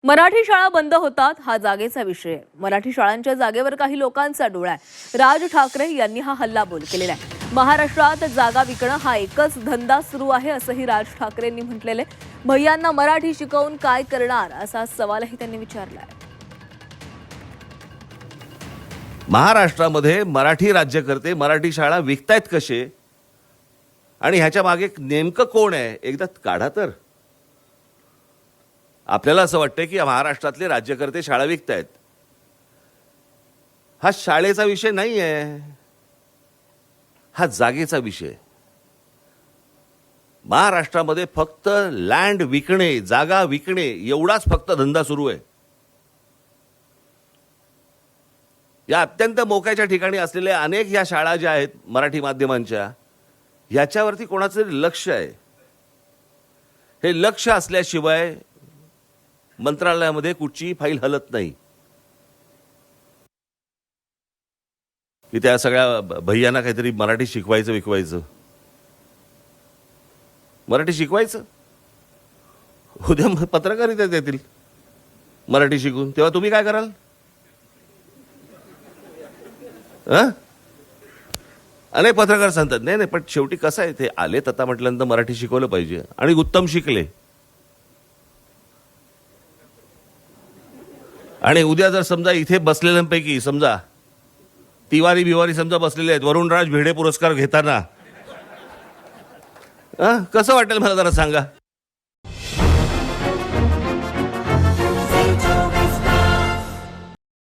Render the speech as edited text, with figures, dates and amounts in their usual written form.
मराठी शाळा बंद होतात हा जागेचा विषय आहे. मराठी शाळांच्या जागेवर काही लोकांचा डोळा आहे. राज ठाकरे यांनी हा हल्लाबोल केलेला आहे. महाराष्ट्रात जागा विकणं हा एकच धंदा सुरू आहे असंही राज ठाकरेंनी म्हटलेले. भैयांना मराठी शिकवून काय करणार असा सवालही त्यांनी विचारला आहे. महाराष्ट्रामध्ये मराठी राज्यकर्ते मराठी शाळा विकतायत कसे आणि ह्याच्या मागे नेमकं कोण आहे एकदा काढा तर. आपल्याला असं वाटतं की महाराष्ट्रातले राज्यकर्ते शाळा विकतायत. हा शाळेचा विषय नाही आहे, हा जागेचा विषय. महाराष्ट्रामध्ये फक्त लँड विकणे, जागा विकणे एवढाच फक्त धंदा सुरू आहे. या अत्यंत मोक्याच्या ठिकाणी असलेल्या अनेक ह्या शाळा ज्या आहेत मराठी माध्यमांच्या, ह्याच्यावरती कोणाचं लक्ष आहे. हे लक्ष असल्याशिवाय मंत्रालयामध्ये कुठची फाईल हलत नाही. की त्या सगळ्या भैयांना काहीतरी मराठी शिकवायचं विकवायचं. मराठी शिकवायचं, उद्या पत्रकारिता देतील मराठी शिकून, तेव्हा तुम्ही काय कराल? अनेक पत्रकार सांगतात नाही नाही, पण शेवटी कसं आहे, ते आलेत आता म्हटल्यानंतर मराठी शिकवलं पाहिजे आणि उत्तम शिकले. आणि उद्या जर समजा इथे बसलेल्यांपैकी समजा तिवारी बिवारी समजा बसलेले आहेत वरुणराज भिडे पुरस्कार घेताना, कसं वाटेल मला जरा सांगा.